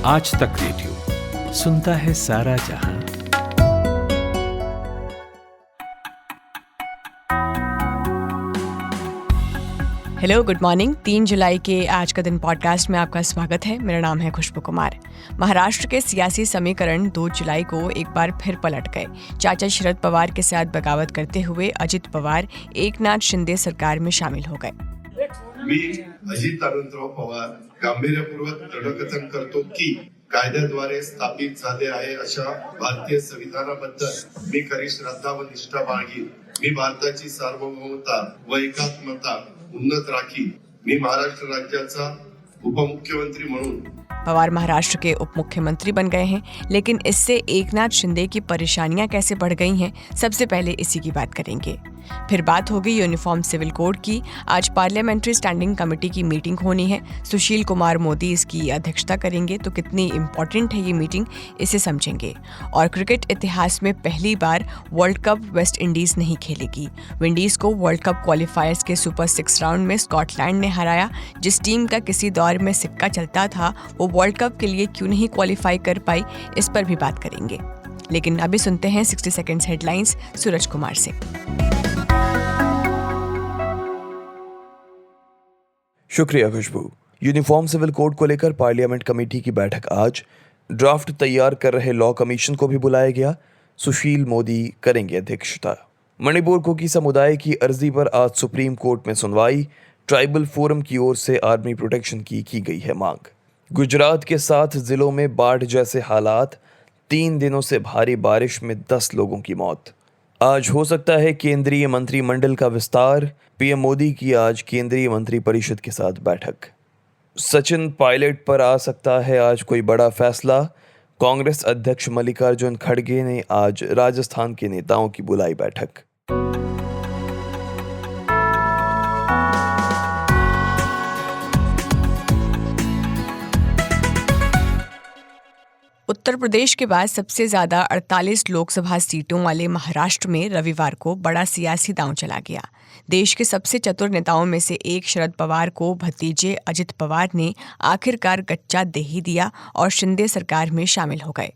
आज तक रेडियो सुनता है सारा जहां। Hello, good morning. 3 जुलाई के आज का दिन पॉडकास्ट में आपका स्वागत है। मेरा नाम है खुशबू कुमार। महाराष्ट्र के सियासी समीकरण 2 जुलाई को एक बार फिर पलट गए। चाचा शरद पवार के साथ बगावत करते हुए अजित पवार एकनाथ शिंदे सरकार में शामिल हो गए। मी अजित अनंतराव पवार गांभीर्यपूर्वक दृढकथन करतो की कायद्याद्वारे स्थापित झाले आहे अशा भारतीय संविधानाबद्दल मी खरी श्रद्धा व निष्ठा बाळगीन। मी भारताची सार्वभौमता व एकात्मता उन्नत राखीन। मी महाराष्ट्र राज्याचा उपमुख्यमंत्री म्हणून। पवार महाराष्ट्र के उप मुख्यमंत्री बन गए हैं, लेकिन इससे एकनाथ शिंदे की परेशानियां कैसे बढ़ गई हैं, सबसे पहले इसी की बात करेंगे। फिर बात होगी यूनिफॉर्म सिविल कोड की। आज पार्लियामेंट्री स्टैंडिंग कमेटी की मीटिंग होनी है। सुशील कुमार मोदी इसकी अध्यक्षता करेंगे, तो कितनी इम्पोर्टेंट है ये मीटिंग, इसे समझेंगे। और क्रिकेट इतिहास में पहली बार वर्ल्ड कप वेस्ट इंडीज नहीं खेलेगी। विंडीज को वर्ल्ड कप क्वालिफायर्स के सुपर 6 राउंड में स्कॉटलैंड ने हराया। जिस टीम का किसी दौर में सिक्का चलता था, वो वर्ल्ड कप के लिए क्यों नहीं क्वालिफाई कर पाई, इस पर भी बात करेंगे। लेकिन अभी सुनते हैं 60 सेकंड्स हेडलाइंस सूरज कुमार से। शुक्रिया खुशबू। यूनिफॉर्म सिविल कोड को लेकर पार्लियामेंट कमेटी की बैठक आज। ड्राफ्ट तैयार कर रहे लॉ कमीशन को भी बुलाया गया। सुशील मोदी करेंगे अध्यक्षता। मणिपुर कुकी समुदाय की अर्जी पर आज सुप्रीम कोर्ट में सुनवाई। ट्राइबल फोरम की ओर से आर्मी प्रोटेक्शन की गई है मांग। गुजरात के 7 जिलों में बाढ़ जैसे हालात। 3 दिनों से भारी बारिश में 10 लोगों की मौत। आज हो सकता है केंद्रीय मंत्रिमंडल का विस्तार। पीएम मोदी की आज केंद्रीय मंत्री परिषद के साथ बैठक। सचिन पायलट पर आ सकता है आज कोई बड़ा फैसला। कांग्रेस अध्यक्ष मल्लिकार्जुन खड़गे ने आज राजस्थान के नेताओं की बुलाई बैठक। उत्तर प्रदेश के बाद सबसे ज्यादा 48 लोकसभा सीटों वाले महाराष्ट्र में रविवार को बड़ा सियासी दांव चला गया। देश के सबसे चतुर नेताओं में से एक शरद पवार को भतीजे अजित पवार ने आखिरकार गच्चा दे ही दिया और शिंदे सरकार में शामिल हो गए।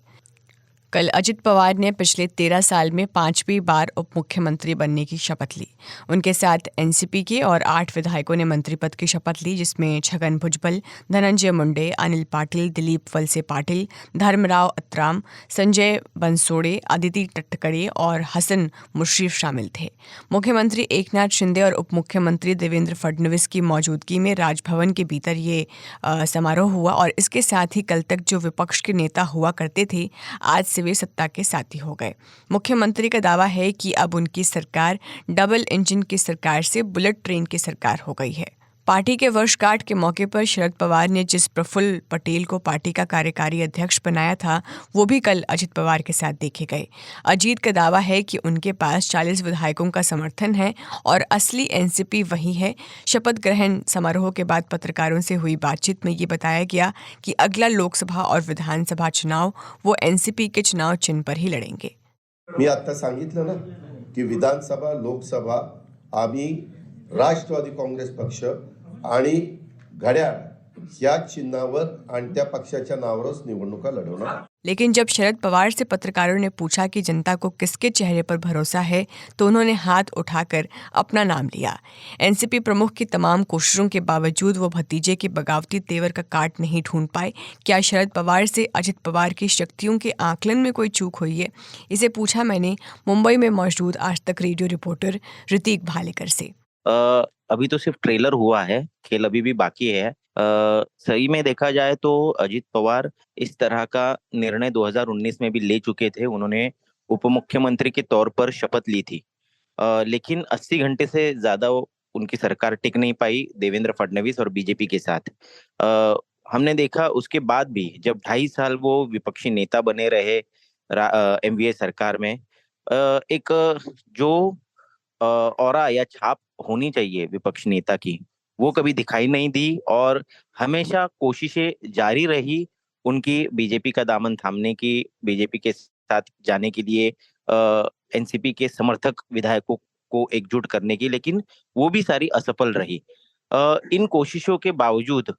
कल अजित पवार ने पिछले 13 साल में 5वीं बार उप मुख्यमंत्री बनने की शपथ ली। उनके साथ एनसीपी के और 8 विधायकों ने मंत्री पद की शपथ ली, जिसमें छगन भुजबल, धनंजय मुंडे, अनिल पाटिल, दिलीप वलसे पाटिल, धर्मराव अत्राम, संजय बनसोड़े, अदिति तटकरे और हसन मुश्रीफ शामिल थे। मुख्यमंत्री एकनाथ शिंदे और उप मुख्यमंत्री देवेंद्र फडणवीस की मौजूदगी में राजभवन के भीतर ये समारोह हुआ और इसके साथ ही कल तक जो विपक्ष के नेता हुआ करते थे, आज से वे सत्ता के साथी हो गए। मुख्यमंत्री का दावा है कि अब उनकी सरकार डबल इंजन की सरकार से बुलेट ट्रेन की सरकार हो गई है। पार्टी के वर्षगांठ के मौके पर शरद पवार ने जिस प्रफुल्ल पटेल को पार्टी का कार्यकारी अध्यक्ष बनाया था, वो भी कल अजित पवार के साथ देखे गए। अजीत का दावा है कि उनके पास 40 विधायकों का समर्थन है और असली एनसीपी वही है। शपथ ग्रहण समारोह के बाद पत्रकारों से हुई बातचीत में ये बताया गया कि अगला लोकसभा और विधानसभा चुनाव वो एनसीपी के चुनाव चिन्ह पर ही लड़ेंगे। मी आता सांगितलं ना की विधानसभा लोकसभा आम्ही राष्ट्रवादी काँग्रेस पक्ष आणि घड्याळ या चिन्हावर आणि त्या पक्षाच्या नावावरच निवडणुका लढवणार। लेकिन जब शरद पवार से पत्रकारों ने पूछा कि जनता को किसके चेहरे पर भरोसा है, तो उन्होंने हाथ उठाकर अपना नाम लिया। एनसीपी प्रमुख की तमाम कोशिशों के बावजूद वो भतीजे के बगावती तेवर का काट नहीं ढूंढ पाए। क्या शरद पवार से अजित पवार की शक्तियों के आकलन में कोई चूक हुई है? इसे पूछा मैंने मुंबई में मौजूद आज तक रेडियो रिपोर्टर ऋतिक भालेकर से। अभी तो सिर्फ ट्रेलर हुआ है, खेल अभी भी बाकी है। सही में देखा जाए तो अजित पवार इस तरह का निर्णय 2019 में भी ले चुके थे। उन्होंने उप मुख्यमंत्री के तौर पर शपथ ली थी, लेकिन 80 घंटे से ज्यादा उनकी सरकार टिक नहीं पाई देवेंद्र फडणवीस और बीजेपी के साथ। हमने देखा उसके बाद भी जब 2.5 साल वो विपक्षी नेता बने रहे एमवीए सरकार में, एक जो ऑरा या छाप होनी चाहिए विपक्ष नेता की, वो कभी दिखाई नहीं दी और हमेशा कोशिशें जारी रही उनकी बीजेपी का दामन थामने की, बीजेपी के साथ जाने के लिए, एनसीपी के समर्थक विधायकों को एकजुट करने की, लेकिन वो भी सारी असफल रही। इन कोशिशों के बावजूद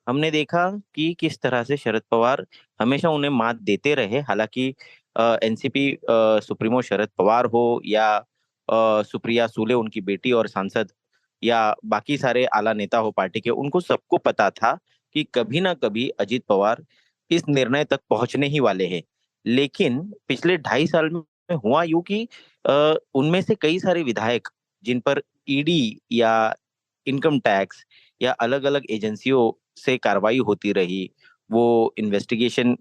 हमने देखा कि किस तरह से शरद पवार हमेशा उन्हें मात देते रहे। हालांकि एनसीपी सुप्रीमो शरद पवार हो या सुप्रिया सूले उनकी बेटी और सांसद, या बाकी सारे आला नेता हो पार्टी के, उनको सबको पता था कि कभी ना कभी अजीत पवार इस निर्णय तक पहुंचने ही वाले हैं। लेकिन पिछले 2.5 साल में हुआ यूं कि उनमें से कई सारे विधायक जिन पर ईडी या इनकम टैक्स या अलग अलग एजेंसियों से कार्रवाई होती रही, वो इन्वेस्टिगेशन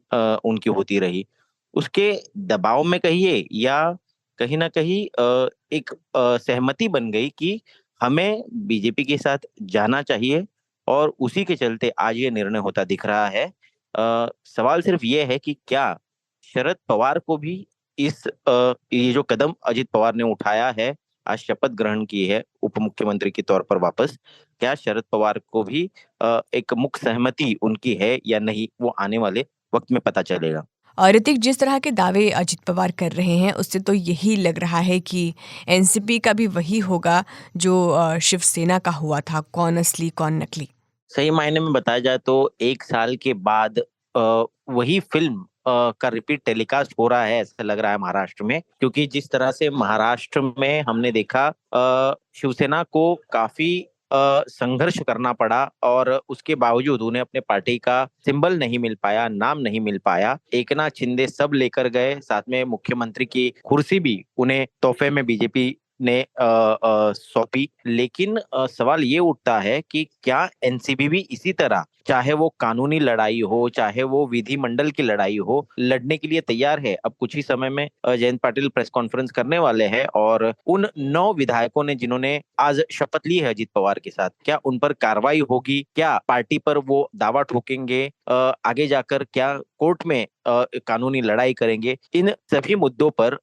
उनकी होती रही, उसके दबाव में कहिए या कहीं ना कहीं एक सहमति बन गई कि हमें बीजेपी के साथ जाना चाहिए, और उसी के चलते आज ये निर्णय होता दिख रहा है। सवाल सिर्फ ये है कि क्या शरद पवार को भी ये जो कदम अजित पवार ने उठाया है, आज शपथ ग्रहण की है उप मुख्यमंत्री के तौर पर वापस, क्या शरद पवार को भी एक मुख्य सहमति उनकी है या नहीं, वो आने वाले वक्त में पता चलेगा। और ऋतिक, जिस तरह के दावे अजित पवार कर रहे हैं उससे तो यही लग रहा है कि एनसीपी का भी वही होगा जो शिवसेना का हुआ था, कौन असली कौन नकली। सही मायने में बताया जाए तो 1 साल के बाद वही फिल्म का रिपीट टेलीकास्ट हो रहा है, ऐसा लग रहा है महाराष्ट्र में। क्योंकि जिस तरह से महाराष्ट्र में हमने देखा शिवसेना को काफी संघर्ष करना पड़ा, और उसके बावजूद उन्हें अपने पार्टी का सिंबल नहीं मिल पाया, नाम नहीं मिल पाया। एकनाथ शिंदे सब लेकर गए, साथ में मुख्यमंत्री की कुर्सी भी उन्हें तोहफे में बीजेपी ने सौंपी। लेकिन सवाल ये उठता है कि क्या एनसीपी भी इसी तरह, चाहे वो कानूनी लड़ाई हो चाहे वो विधिमंडल की लड़ाई हो, लड़ने के लिए तैयार है। अब कुछ ही समय में जयंत पाटिल प्रेस कॉन्फ्रेंस करने वाले हैं, और उन 9 विधायकों ने जिन्होंने आज शपथ ली है अजीत पवार के साथ, क्या उन पर कार्रवाई होगी, क्या पार्टी पर वो दावा ठोकेंगे, आगे जाकर क्या कोर्ट में कानूनी लड़ाई करेंगे, इन सभी मुद्दों पर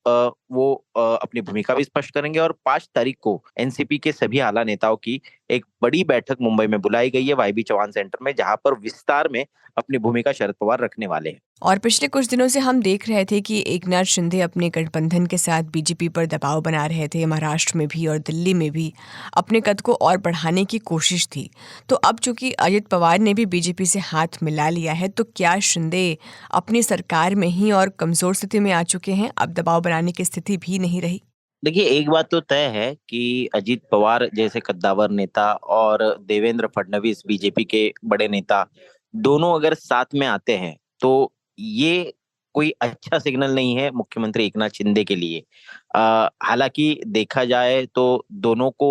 वो अपनी भूमिका भी स्पष्ट करेंगे। और 5 तारीख को एनसीपी के सभी आला नेताओं की एक बड़ी बैठक मुंबई में बुलाई गई है वाईबी चौहान सेंटर में, जहां पर विस्तार में अपनी भूमिका शरद पवार रखने वाले हैं। और पिछले कुछ दिनों से हम देख रहे थे कि एकनाथ शिंदे अपने गठबंधन के साथ बीजेपी पर दबाव बना रहे थे, महाराष्ट्र में भी और दिल्ली में भी अपने कद को और बढ़ाने की कोशिश थी। तो अब चूंकि अजित पवार ने भी बीजेपी से हाथ मिला लिया है, तो क्या शिंदे अपनी सरकार में ही और कमजोर स्थिति में आ चुके हैं, अब दबाव बनाने की स्थिति भी नहीं रही? देखिए, एक बात तो तय है कि अजीत पवार जैसे कद्दावर नेता और देवेंद्र फडणवीस बीजेपी के बड़े नेता, दोनों अगर साथ में आते हैं तो ये कोई अच्छा सिग्नल नहीं है मुख्यमंत्री एकनाथ शिंदे के लिए। हालांकि देखा जाए तो दोनों को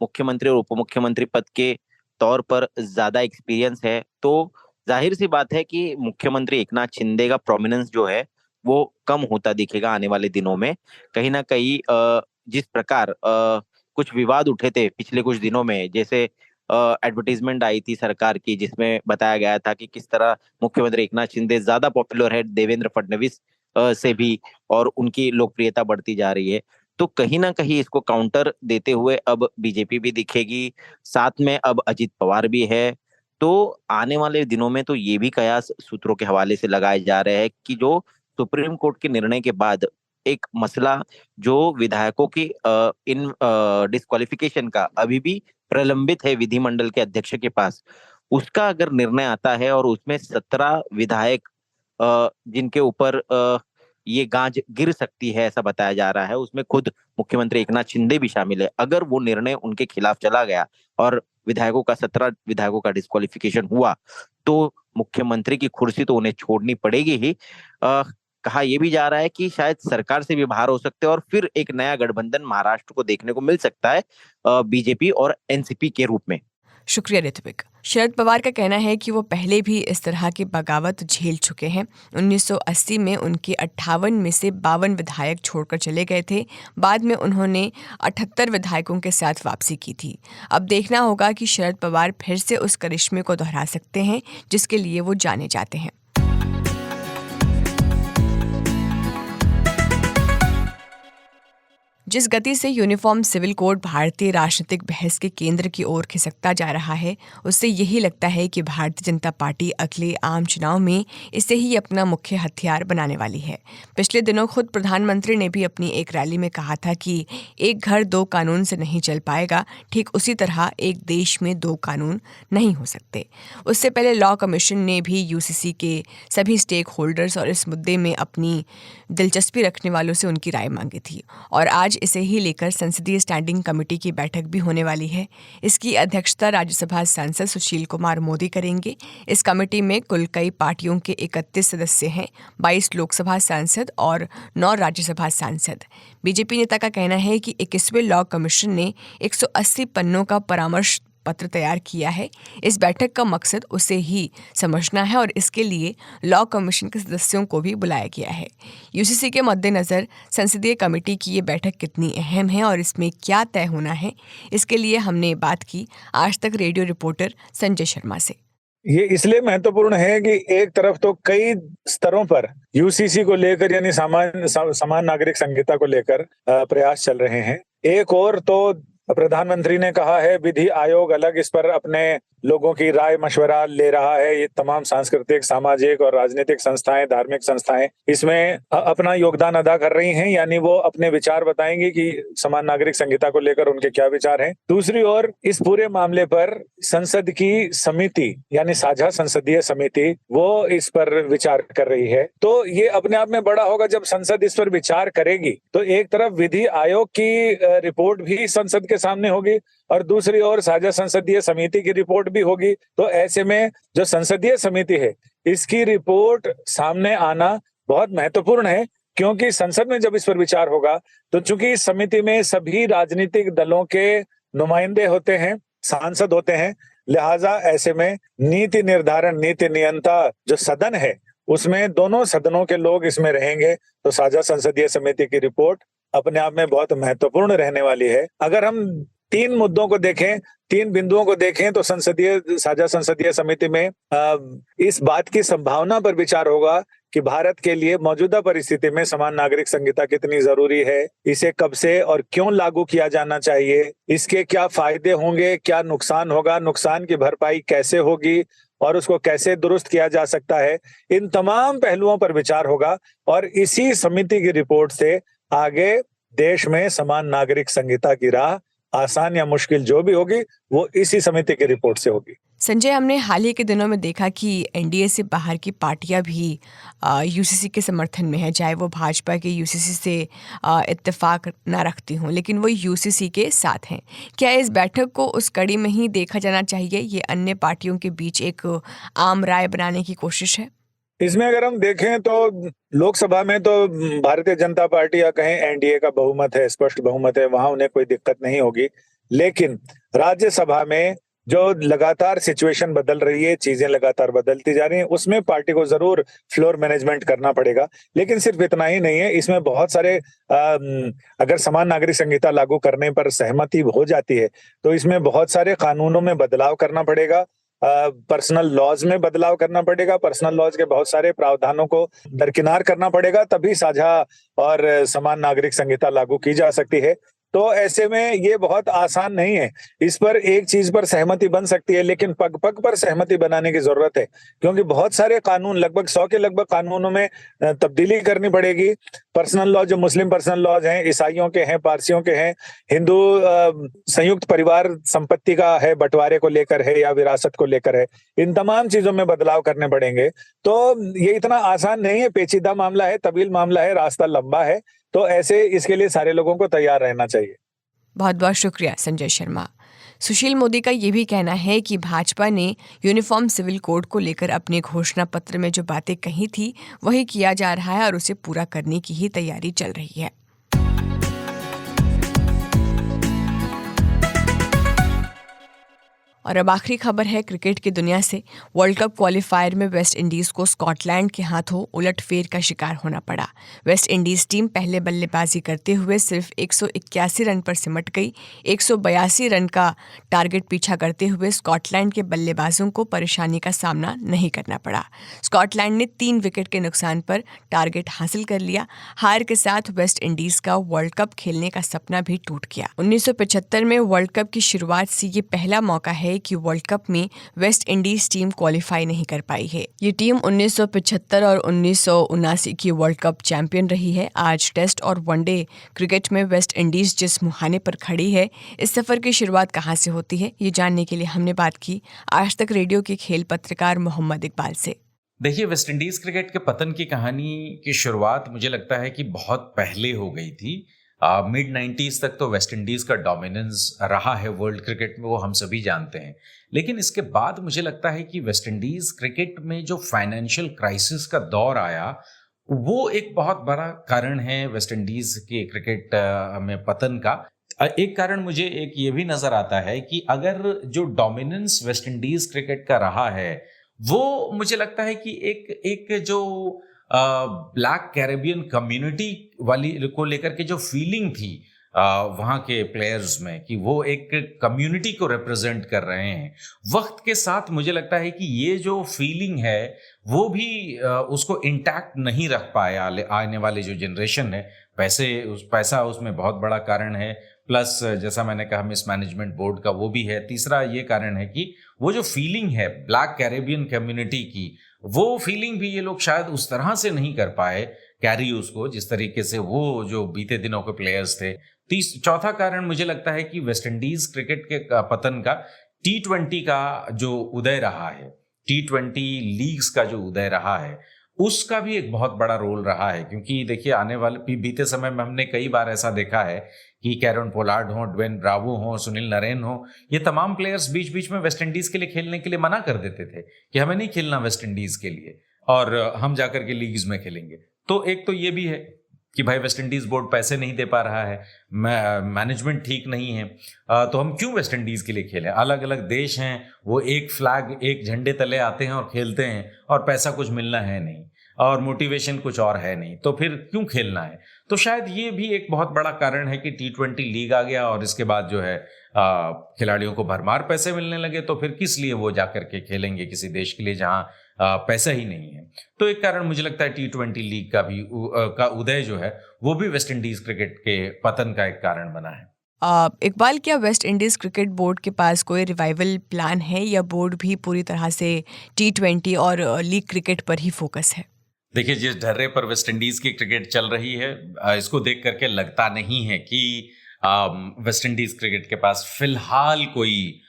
मुख्यमंत्री और उप मुख्यमंत्री पद के तौर पर ज्यादा एक्सपीरियंस है, तो जाहिर सी बात है कि मुख्यमंत्री एकनाथ शिंदे का प्रोमिनेंस जो है वो कम होता दिखेगा आने वाले दिनों में। कहीं ना कहीं जिस प्रकार कुछ विवाद उठे थे पिछले कुछ दिनों में, जैसे एडवर्टीजमेंट आई थी सरकार की जिसमें बताया गया था कि किस तरह मुख्यमंत्री एकनाथ शिंदे ज्यादा पॉपुलर है देवेंद्र फडणवीस से भी, और उनकी लोकप्रियता बढ़ती जा रही है। तो कहीं ना कहीं इसको काउंटर देते हुए अब बीजेपी भी दिखेगी, साथ में अब अजित पवार भी है। तो आने वाले दिनों में तो ये भी कयास सूत्रों के हवाले से लगाए जा रहे हैं कि जो सुप्रीम कोर्ट के निर्णय के बाद एक मसला जो विधायकों की इन डिस्क्वालिफिकेशन का अभी भी प्रलंबित है विधिमंडल के अध्यक्ष के पास, उसका अगर निर्णय आता है और उसमें 17 विधायक जिनके ऊपर ये गांज गिर सकती है ऐसा बताया जा रहा है, उसमें खुद मुख्यमंत्री एकनाथ शिंदे भी शामिल है। अगर वो निर्णय उनके खिलाफ चला गया और विधायकों का 17 विधायकों का डिस्क्वालिफिकेशन हुआ, तो मुख्यमंत्री की कुर्सी तो उन्हें छोड़नी पड़ेगी ही। कहा यह भी जा रहा है कि शायद सरकार से भी बाहर हो सकते हैं और फिर एक नया गठबंधन महाराष्ट्र को देखने को मिल सकता है बीजेपी और एनसीपी के रूप में। शुक्रिया ऋत्विक। शरद पवार का कहना है कि वो पहले भी इस तरह की बगावत झेल चुके हैं। 1980 में उनके 58 में से 52 विधायक छोड़कर चले गए थे। बाद में उन्होंने 78 विधायकों के साथ वापसी की थी। अब देखना होगा कि शरद पवार फिर से उस करिश्मे को दोहरा सकते हैं जिसके लिए वो जाने जाते हैं। जिस गति से यूनिफॉर्म सिविल कोड भारतीय राजनीतिक बहस के केंद्र की ओर खिसकता जा रहा है, उससे यही लगता है कि भारतीय जनता पार्टी अगले आम चुनाव में इसे ही अपना मुख्य हथियार बनाने वाली है। पिछले दिनों खुद प्रधानमंत्री ने भी अपनी एक रैली में कहा था कि एक घर दो कानून से नहीं चल पाएगा, ठीक उसी तरह एक देश में दो कानून नहीं हो सकते। उससे पहले लॉ कमीशन ने भी यूसीसी के सभी स्टेक होल्डर्स और इस मुद्दे में अपनी दिलचस्पी रखने वालों से उनकी राय मांगी थी और आज इसे ही लेकर संसदीय स्टैंडिंग कमेटी की बैठक भी होने वाली है। इसकी अध्यक्षता राज्यसभा सांसद सुशील कुमार मोदी करेंगे। इस कमेटी में कुल कई पार्टियों के 31 सदस्य हैं, 22 लोकसभा सांसद और 9 राज्यसभा सांसद। बीजेपी नेता का कहना है कि 21वें लॉ कमीशन ने 180 पन्नों का परामर्श पत्र तैयार किया है। इस बैठक का मकसद उसे ही समझना है और इसके लिए लॉ कमीशन के सदस्यों को भी बुलाया गया है। यूसीसी के मद्देनजर संसदीय कमेटी की ये बैठक कितनी अहम है और इसमें क्या तय होना है, इसके लिए हमने बात की आज तक रेडियो रिपोर्टर संजय शर्मा से। ये इसलिए महत्वपूर्ण है कि एक तरफ तो कई स्तरों पर यूसीसी को लेकर यानी समान नागरिक संहिता को लेकर प्रयास चल रहे हैं। एक और तो प्रधानमंत्री ने कहा है विधि आयोग अलग इस पर अपने लोगों की राय मशवरा ले रहा है। ये तमाम सांस्कृतिक, सामाजिक और राजनीतिक संस्थाएं, धार्मिक संस्थाएं इसमें अपना योगदान अदा कर रही हैं, यानी वो अपने विचार बताएंगे कि समान नागरिक संहिता को लेकर उनके क्या विचार हैं। दूसरी ओर इस पूरे मामले पर संसद की समिति यानी साझा संसदीय समिति वो इस पर विचार कर रही है। तो ये अपने आप में बड़ा होगा जब संसद इस पर विचार करेगी तो एक तरफ विधि आयोग की रिपोर्ट भी संसद के सामने होगी और दूसरी ओर साझा संसदीय समिति की रिपोर्ट भी होगी। तो ऐसे में जो संसदीय समिति है इसकी रिपोर्ट सामने आना बहुत महत्वपूर्ण है, क्योंकि संसद में जब इस पर विचार होगा तो चूंकि इस समिति में सभी राजनीतिक दलों के नुमाइंदे होते हैं, सांसद होते हैं, लिहाजा ऐसे में नीति निर्धारण, नीति नियंता जो सदन है उसमें दोनों सदनों के लोग इसमें रहेंगे। तो साझा संसदीय समिति की रिपोर्ट अपने आप में बहुत महत्वपूर्ण रहने वाली है। अगर हम 3 मुद्दों को देखें, 3 बिंदुओं को देखें तो साझा संसदीय समिति में इस बात की संभावना पर विचार होगा कि भारत के लिए मौजूदा परिस्थिति में समान नागरिक संहिता कितनी जरूरी है, इसे कब से और क्यों लागू किया जाना चाहिए, इसके क्या फायदे होंगे, क्या नुकसान होगा, नुकसान की भरपाई कैसे होगी और उसको कैसे दुरुस्त किया जा सकता है। इन तमाम पहलुओं पर विचार होगा और इसी समिति की रिपोर्ट से आगे देश में समान नागरिक संहिता की राह आसान या मुश्किल जो भी होगी वो इसी समिति की रिपोर्ट से होगी। संजय, हमने हाल ही के दिनों में देखा कि एनडीए से बाहर की पार्टियां भी यूसीसी के समर्थन में है, चाहे वो भाजपा के यूसीसी से इत्तेफाक ना रखती हों, लेकिन वो यूसीसी के साथ हैं। क्या इस बैठक को उस कड़ी में ही देखा जाना चाहिए? ये अन्य पार्टियों के बीच एक आम राय बनाने की कोशिश है। इसमें अगर हम देखें तो लोकसभा में तो भारतीय जनता पार्टी या कहें एनडीए का बहुमत है, स्पष्ट बहुमत है, वहां उन्हें कोई दिक्कत नहीं होगी। लेकिन राज्यसभा में जो लगातार सिचुएशन बदल रही है, चीजें लगातार बदलती जा रही हैं, उसमें पार्टी को जरूर फ्लोर मैनेजमेंट करना पड़ेगा। लेकिन सिर्फ इतना ही नहीं है, इसमें बहुत सारे अगर समान नागरिक संहिता लागू करने पर सहमति हो जाती है तो इसमें बहुत सारे कानूनों में बदलाव करना पड़ेगा, पर्सनल लॉज में बदलाव करना पड़ेगा, पर्सनल लॉज के बहुत सारे प्रावधानों को दरकिनार करना पड़ेगा, तभी साझा और समान नागरिक संहिता लागू की जा सकती है। तो ऐसे में ये बहुत आसान नहीं है। इस पर एक चीज पर सहमति बन सकती है, लेकिन पग पग पर सहमति बनाने की जरूरत है, क्योंकि बहुत सारे कानून, लगभग 100 के लगभग कानूनों में तब्दीली करनी पड़ेगी। पर्सनल लॉ जो मुस्लिम पर्सनल लॉज हैं, ईसाइयों के हैं, पारसियों के हैं, हिंदू संयुक्त परिवार संपत्ति का है, बंटवारे को लेकर है या विरासत को लेकर है, इन तमाम चीजों में बदलाव करने पड़ेंगे। तो ये इतना आसान नहीं है, पेचीदा मामला है, तवील मामला है, रास्ता लंबा है। तो ऐसे इसके लिए सारे लोगों को तैयार रहना चाहिए। बहुत बहुत शुक्रिया संजय शर्मा। सुशील मोदी का ये भी कहना है कि भाजपा ने यूनिफॉर्म सिविल कोड को लेकर अपने घोषणा पत्र में जो बातें कही थी वही किया जा रहा है और उसे पूरा करने की ही तैयारी चल रही है। और अब आखिरी खबर है क्रिकेट की दुनिया से। वर्ल्ड कप क्वालिफायर में वेस्ट इंडीज को स्कॉटलैंड के हाथों उलटफेर का शिकार होना पड़ा। वेस्ट इंडीज टीम पहले बल्लेबाजी करते हुए सिर्फ 181 रन पर सिमट गई। 182 रन का टारगेट पीछा करते हुए स्कॉटलैंड के बल्लेबाजों को परेशानी का सामना नहीं करना पड़ा। स्कॉटलैंड ने 3 विकेट के नुकसान पर टारगेट हासिल कर लिया। हार के साथ वेस्ट इंडीज का वर्ल्ड कप खेलने का सपना भी टूट गया। 1975 में वर्ल्ड कप की शुरुआत से ये पहला मौका है कि वर्ल्ड कप में वेस्ट इंडीज टीम क्वालिफाई नहीं कर पाई है। ये टीम 1975 और 1979 की वर्ल्ड कप चैंपियन रही है। आज टेस्ट और वनडे क्रिकेट में वेस्ट इंडीज जिस मुहाने पर खड़ी है, इस सफर की शुरुआत कहां से होती है, ये जानने के लिए हमने बात की आज तक रेडियो के खेल पत्रकार मोहम्मद इकबाल से। देखिए, वेस्ट इंडीज क्रिकेट के पतन की कहानी की शुरुआत मुझे लगता है कि बहुत पहले हो गई थी। मिड 90s तक तो वेस्ट इंडीज का डोमिनेंस रहा है वर्ल्ड क्रिकेट में, वो हम सभी जानते हैं। लेकिन इसके बाद मुझे लगता है कि वेस्ट इंडीज क्रिकेट में जो फाइनेंशियल क्राइसिस का दौर आया, वो एक बहुत बड़ा कारण है वेस्ट इंडीज के क्रिकेट में पतन का। एक कारण मुझे एक ये भी नजर आता है कि अगर जो डोमिनेंस वेस्ट इंडीज क्रिकेट का रहा है, वो मुझे लगता है कि एक जो ब्लैक कैरेबियन कम्युनिटी वाली को लेकर के जो फीलिंग थी वहाँ के प्लेयर्स में, कि वो एक कम्युनिटी को रिप्रेजेंट कर रहे हैं, वक्त के साथ मुझे लगता है कि ये जो फीलिंग है वो भी उसको इंटैक्ट नहीं रख पाया आने वाले जो जनरेशन है। पैसा उसमें बहुत बड़ा कारण है, प्लस जैसा मैंने कहा मिसमैनेजमेंट बोर्ड का वो भी है। तीसरा ये कारण है कि वो जो फीलिंग है ब्लैक कैरेबियन कम्युनिटी की, वो फीलिंग भी ये लोग शायद उस तरह से नहीं कर पाए कैरी उसको, जिस तरीके से वो जो बीते दिनों के प्लेयर्स थे। चौथा कारण मुझे लगता है कि वेस्ट इंडीज क्रिकेट के पतन का T20 का जो उदय रहा है, T20 लीग्स का जो उदय रहा है, उसका भी एक बहुत बड़ा रोल रहा है। क्योंकि देखिए, आने वाले बीते समय में हमने कई बार ऐसा देखा है कि कैरन पोलार्ड हो, ड्वेन ब्रावो हो, सुनील नरेन हो, ये तमाम प्लेयर्स बीच बीच में वेस्ट इंडीज के लिए खेलने के लिए मना कर देते थे कि हमें नहीं खेलना वेस्ट इंडीज के लिए, और हम जाकर के लीग्स में खेलेंगे। तो एक तो ये भी है कि भाई वेस्ट इंडीज बोर्ड पैसे नहीं दे पा रहा है, मैनेजमेंट ठीक नहीं है, तो हम क्यों वेस्ट इंडीज के लिए खेलें। अलग अलग देश हैं, वो एक फ्लैग एक झंडे तले आते हैं और खेलते हैं, और पैसा कुछ मिलना है नहीं और मोटिवेशन कुछ और है नहीं, तो फिर क्यों खेलना है। तो शायद ये भी एक बहुत बड़ा कारण है कि T20 लीग आ गया और इसके बाद जो है खिलाड़ियों को भरमार पैसे मिलने लगे, तो फिर किस लिए वो जाकर के खेलेंगे किसी देश के लिए जहां पैसा ही नहीं है। तो एक कारण मुझे लगता है T20 लीग का भी का उदय जो है वो भी वेस्ट इंडीज क्रिकेट के पतन का एक कारण बना है। इकबाल, क्या वेस्ट इंडीज क्रिकेट बोर्ड के पास कोई रिवाइवल प्लान है, या बोर्ड भी पूरी तरह से T20 और लीग क्रिकेट पर ही फोकस है? देखिए, जिस ढर्रे पर वेस्ट इंडीज की क्रिकेट चल रही है, इसको देख करके लगता नहीं है कि वेस्ट इंडीज क्रिकेट के पास फिलहाल कोई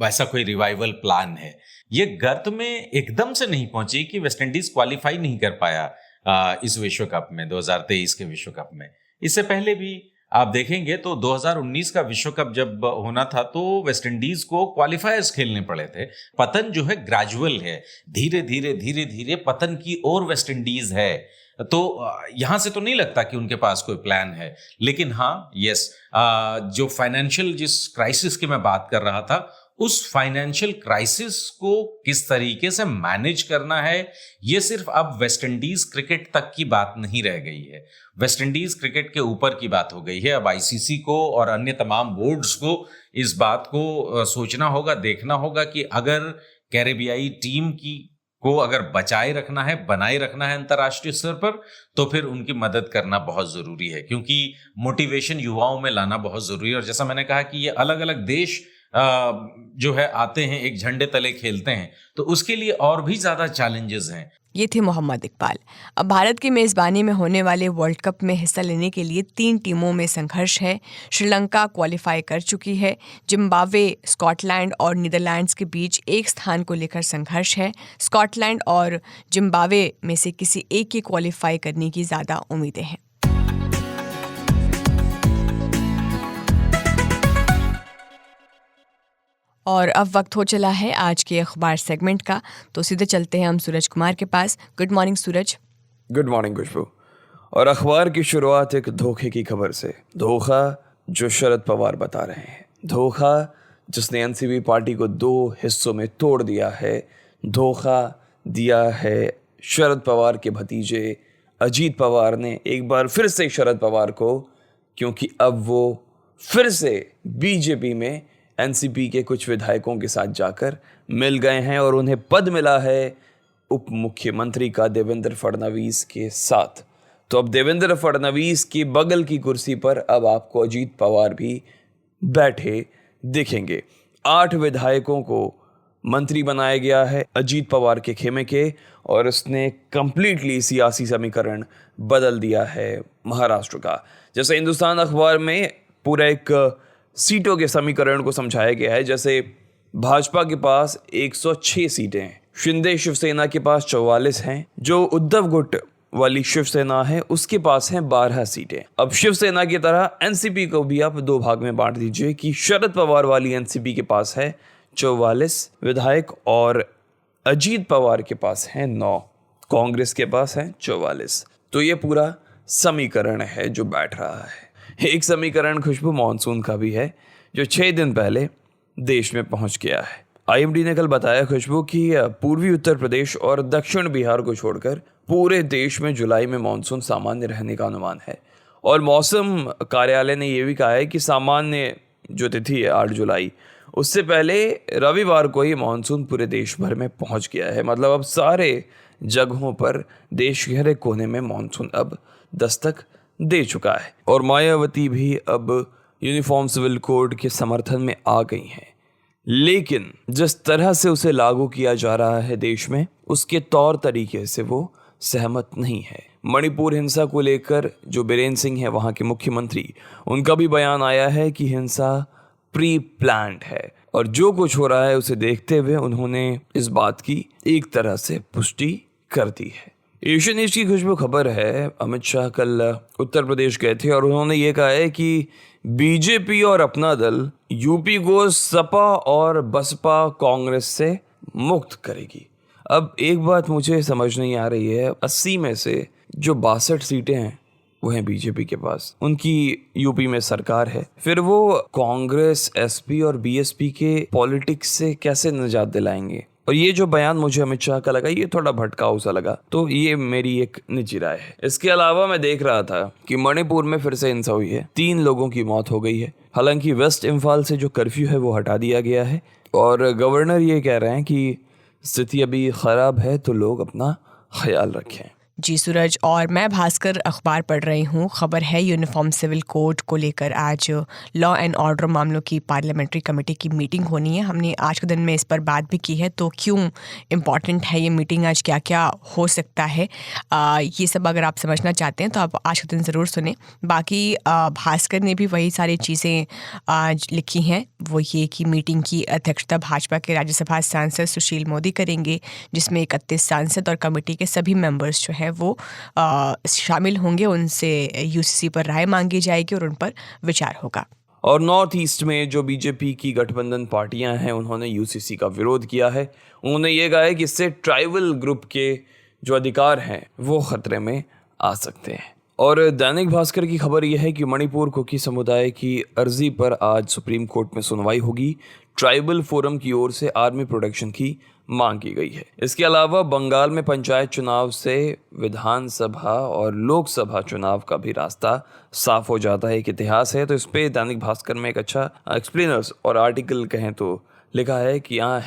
ऐसा कोई रिवाइवल प्लान है। ये गर्त में एकदम से नहीं पहुंची कि वेस्ट इंडीज क्वालिफाई नहीं कर पाया इस विश्व कप में, 2023 के विश्व कप में। इससे पहले भी आप देखेंगे तो 2019 का विश्व कप जब होना था तो वेस्ट इंडीज को क्वालिफायर्स खेलने पड़े थे। पतन जो है ग्रेजुअल है, धीरे धीरे धीरे धीरे पतन की ओर वेस्ट इंडीज है। तो यहां से तो नहीं लगता कि उनके पास कोई प्लान है। लेकिन हाँ, यस, जो फाइनेंशियल जिस क्राइसिस की मैं बात कर रहा था, उस फाइनेंशियल क्राइसिस को किस तरीके से मैनेज करना है, ये सिर्फ अब वेस्ट इंडीज क्रिकेट तक की बात नहीं रह गई है, वेस्ट इंडीज क्रिकेट के ऊपर की बात हो गई है। अब आईसीसी को और अन्य तमाम बोर्ड्स को इस बात को सोचना होगा, देखना होगा कि अगर कैरेबियाई टीम को अगर बचाए रखना है, बनाए रखना है अंतर्राष्ट्रीय स्तर पर, तो फिर उनकी मदद करना बहुत जरूरी है, क्योंकि मोटिवेशन युवाओं में लाना बहुत जरूरी है। और जैसा मैंने कहा कि ये अलग अलग देश जो है आते हैं, एक झंडे तले खेलते हैं, तो उसके लिए और भी ज्यादा चैलेंजेस हैं। ये थे मोहम्मद इकबाल। अब भारत की मेज़बानी में होने वाले वर्ल्ड कप में हिस्सा लेने के लिए 3 टीमों में संघर्ष है। श्रीलंका क्वालिफाई कर चुकी है, जिम्बाब्वे, स्कॉटलैंड और नीदरलैंड्स के बीच एक स्थान को लेकर संघर्ष है। स्कॉटलैंड और जिम्बाब्वे में से किसी एक की क्वालिफाई करने की ज़्यादा उम्मीदें हैं। और अब वक्त हो चला है आज के अखबार सेगमेंट का, तो सीधे चलते हैं हम सूरज कुमार के पास। गुड मॉर्निंग सूरज। गुड मॉर्निंग खुशबू। और अखबार की शुरुआत एक धोखे की खबर से। धोखा जो शरद पवार बता रहे हैं, धोखा जिसने एनसीपी पार्टी को 2 हिस्सों में तोड़ दिया है, धोखा दिया है शरद पवार के भतीजे अजीत पवार ने एक बार फिर से शरद पवार को, क्योंकि अब वो फिर से बीजेपी में एनसीपी के कुछ विधायकों के साथ जाकर मिल गए हैं और उन्हें पद मिला है उप मुख्यमंत्री का देवेंद्र फडणवीस के साथ। तो अब देवेंद्र फडणवीस की बगल की कुर्सी पर अब आपको अजीत पवार भी बैठे दिखेंगे। 8 विधायकों को मंत्री बनाया गया है अजीत पवार के खेमे के, और उसने कंप्लीटली सियासी समीकरण बदल दिया है महाराष्ट्र का। जैसे हिंदुस्तान अखबार में पूरा एक सीटों के समीकरण को समझाया गया है। जैसे भाजपा के पास 106 सीटें हैं, शिंदे शिवसेना के पास 44 हैं, जो उद्धव गुट वाली शिवसेना है उसके पास हैं 12 सीटें। अब शिवसेना की तरह एनसीपी को भी आप 2 भाग में बांट दीजिए कि शरद पवार वाली एनसीपी के पास है 44 विधायक और अजीत पवार के पास हैं 9, कांग्रेस के पास हैं 44। तो ये पूरा समीकरण है जो बैठ रहा है। एक समीकरण खुशबू मॉनसून का भी है जो 6 दिन पहले देश में पहुंच गया है। आईएमडी ने कल बताया खुशबू कि पूर्वी उत्तर प्रदेश और दक्षिण बिहार को छोड़कर पूरे देश में जुलाई में मॉनसून सामान्य रहने का अनुमान है। और मौसम कार्यालय ने यह भी कहा है कि सामान्य जो तिथि है 8 जुलाई, उससे पहले रविवार को ही मॉनसून पूरे देश भर में पहुंच गया है। मतलब अब सारे जगहों पर देश के हर एक कोने में मॉनसून अब दस्तक दे चुका है। और मायावती भी अब यूनिफॉर्म सिविल कोड के समर्थन में आ गई हैं, लेकिन जिस तरह से उसे लागू किया जा रहा है देश में, उसके तौर तरीके से वो सहमत नहीं है। मणिपुर हिंसा को लेकर जो बीरेन सिंह है वहाँ के मुख्यमंत्री, उनका भी बयान आया है कि हिंसा प्री प्लान्ड है, और जो कुछ हो रहा है उसे देखते हुए उन्होंने इस बात की एक तरह से पुष्टि कर दी है। एशियन न्यूज की खुशबू खबर है, अमित शाह कल उत्तर प्रदेश गए थे और उन्होंने ये कहा है कि बीजेपी और अपना दल यूपी को सपा और बसपा कांग्रेस से मुक्त करेगी। अब एक बात मुझे समझ नहीं आ रही है, 80 में से जो 62 सीटें हैं वो हैं बीजेपी के पास, उनकी यूपी में सरकार है, फिर वो कांग्रेस, एसपी और बीएसपी के पॉलिटिक्स से कैसे निजात दिलाएंगे। और ये जो बयान मुझे अमित शाह का लगा, ये थोड़ा भटकाऊ सा लगा, तो ये मेरी एक निजी राय है। इसके अलावा मैं देख रहा था कि मणिपुर में फिर से हिंसा हुई है, 3 लोगों की मौत हो गई है। हालांकि वेस्ट इम्फाल से जो कर्फ्यू है वो हटा दिया गया है, और गवर्नर ये कह रहे हैं कि स्थिति अभी खराब है तो लोग अपना ख्याल रखें। जी सूरज, और मैं भास्कर अखबार पढ़ रही हूँ। खबर है यूनिफॉर्म सिविल कोड को लेकर आज लॉ एंड ऑर्डर मामलों की पार्लियामेंट्री कमेटी की मीटिंग होनी है। हमने आज के दिन में इस पर बात भी की है, तो क्यों इम्पॉर्टेंट है ये मीटिंग, आज क्या क्या हो सकता है, ये सब अगर आप समझना चाहते हैं तो आप आज के दिन ज़रूर सुने। बाकी भास्कर ने भी वही सारी चीज़ें आज लिखी हैं, वो ये कि मीटिंग की अध्यक्षता भाजपा के राज्यसभा सांसद सुशील मोदी करेंगे, जिसमें 31 सांसद और कमेटी के सभी मेंबर्स जो हैं वो शामिल होंगे। उनसे यूसीसी पर राय मांगी जाएगी और उन पर विचार होगा। और नॉर्थ ईस्ट में जो बीजेपी की गठबंधन पार्टियां हैं, उन्होंने यूसीसी का विरोध किया है। उन्होंने ये कहा है कि इससे ट्राइबल ग्रुप के जो अधिकार हैं वो खतरे में आ सकते हैं। और दैनिक भास्कर की खबर यह है कि मणिपुर कुकी समुदाय की अर्जी पर आज सुप्रीम कोर्ट में सुनवाई होगी। ट्राइबल फोरम की ओर से आर्मी प्रोटेक्शन की मांग की गई है। इसके अलावा बंगाल में पंचायत चुनाव से विधानसभा और लोकसभा चुनाव का भी रास्ता साफ हो जाता है, एक इतिहास है। तो इस पे दैनिक भास्कर में एक अच्छा एक्सप्लेनर्स और आर्टिकल कहें तो लिखा है कि यहाँ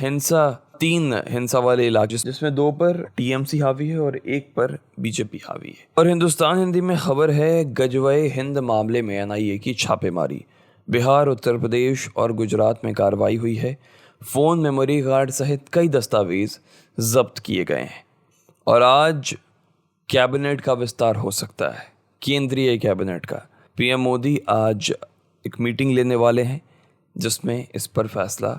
3 हिंसा वाले इलाके, जिसमें 2 पर टीएमसी हावी है और 1 पर बीजेपी हावी है। और हिंदुस्तान हिंदी में खबर है, गजवए हिंद मामले में एनआईए की छापेमारी, बिहार, उत्तर प्रदेश और गुजरात में कार्रवाई हुई है। फ़ोन, मेमोरी कार्ड सहित कई दस्तावेज जब्त किए गए हैं। और आज कैबिनेट का विस्तार हो सकता है, केंद्रीय कैबिनेट का। पीएम मोदी आज एक मीटिंग लेने वाले हैं जिसमें इस पर फैसला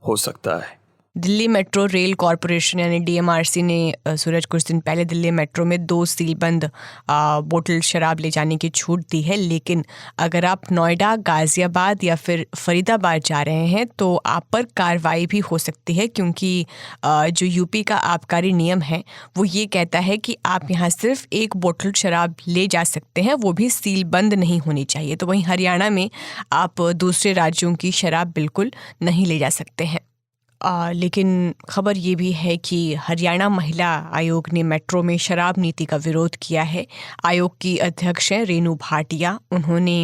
हो सकता है। दिल्ली मेट्रो रेल कॉरपोरेशन यानी DMRC ने सूरज कुछ दिन पहले दिल्ली मेट्रो में 2 सीलबंद बोतल शराब ले जाने की छूट दी है, लेकिन अगर आप नोएडा, गाज़ियाबाद या फिर फरीदाबाद जा रहे हैं तो आप पर कार्रवाई भी हो सकती है, क्योंकि जो यूपी का आबकारी नियम है वो ये कहता है कि आप यहाँ सिर्फ 1 बोतल शराब ले जा सकते हैं, वो भी सीलबंद नहीं होनी चाहिए। तो वहीं हरियाणा में आप दूसरे राज्यों की शराब बिल्कुल नहीं ले जा सकते हैं। लेकिन खबर ये भी है कि हरियाणा महिला आयोग ने मेट्रो में शराब नीति का विरोध किया है। आयोग की अध्यक्ष हैं रेणु भाटिया। उन्होंने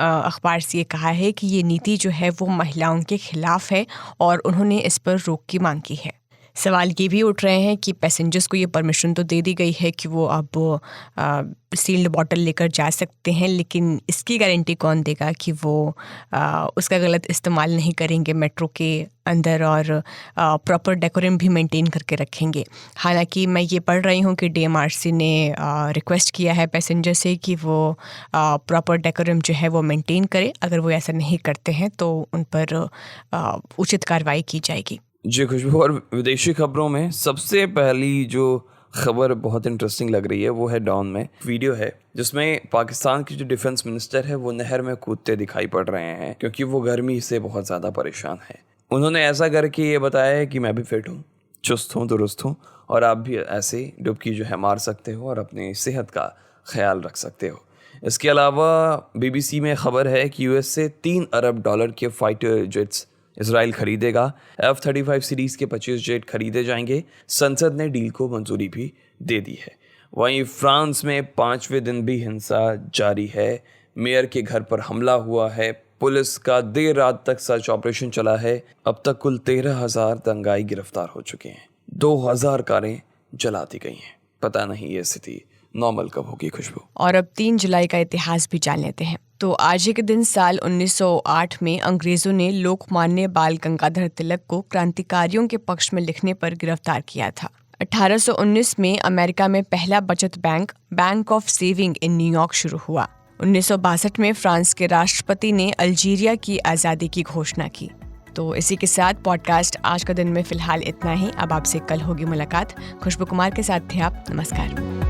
अखबार से ये कहा है कि ये नीति जो है वो महिलाओं के खिलाफ है और उन्होंने इस पर रोक की मांग की है। सवाल ये भी उठ रहे हैं कि पैसेंजर्स को ये परमिशन तो दे दी गई है कि वो अब सील्ड बॉटल लेकर जा सकते हैं, लेकिन इसकी गारंटी कौन देगा कि वो उसका गलत इस्तेमाल नहीं करेंगे मेट्रो के अंदर और प्रॉपर डेकोरम भी मेंटेन करके रखेंगे। हालांकि मैं ये पढ़ रही हूँ कि DMRC ने रिक्वेस्ट किया है पैसेंजर से कि वो प्रॉपर डेकोरम जो है वो मेंटेन करें। अगर वो ऐसा नहीं करते हैं तो उन पर उचित कार्रवाई की जाएगी। जी खुशबू, और विदेशी खबरों में सबसे पहली जो खबर बहुत इंटरेस्टिंग लग रही है वो है डॉन में वीडियो है जिसमें पाकिस्तान के जो डिफेंस मिनिस्टर है वो नहर में कूदते दिखाई पड़ रहे हैं क्योंकि वो गर्मी से बहुत ज़्यादा परेशान है। उन्होंने ऐसा करके ये बताया है कि मैं भी फिट हूँ, चुस्त हूँ, दुरुस्त हूँ और आप भी ऐसे डुबकी जो है मार सकते हो और अपनी सेहत का ख्याल रख सकते हो। इसके अलावा BBC में खबर है कि US से $3 अरब के फाइटर जेट्स इसराइल खरीदेगा। F-35 सीरीज़ के 25 जेट खरीदे जाएंगे। संसद ने डील को मंजूरी भी दे दी है। वहीं फ्रांस में 5वें दिन भी हिंसा जारी है। मेयर के घर पर हमला हुआ है। पुलिस का देर रात तक सर्च ऑपरेशन चला है। अब तक कुल 13,000 दंगाई गिरफ्तार हो चुके हैं। 2,000 कारें जला दी गई हैं। पता नहीं ये स्थिति नॉर्मल कब होगी खुशबू। और अब 3 जुलाई का इतिहास भी जान लेते हैं। तो आज ही के दिन साल 1908 में अंग्रेजों ने लोकमान्य बाल गंगाधर तिलक को क्रांतिकारियों के पक्ष में लिखने पर गिरफ्तार किया था। 1819 में अमेरिका में पहला बचत bank of saving in New York शुरू हुआ। 1962 में फ्रांस के राष्ट्रपति ने अल्जीरिया की आज़ादी की घोषणा की। तो इसी के साथ पॉडकास्ट आज का दिन में फिलहाल इतना ही। अब आपसे कल होगी मुलाकात। खुशबू कुमार के साथ थे आप। नमस्कार।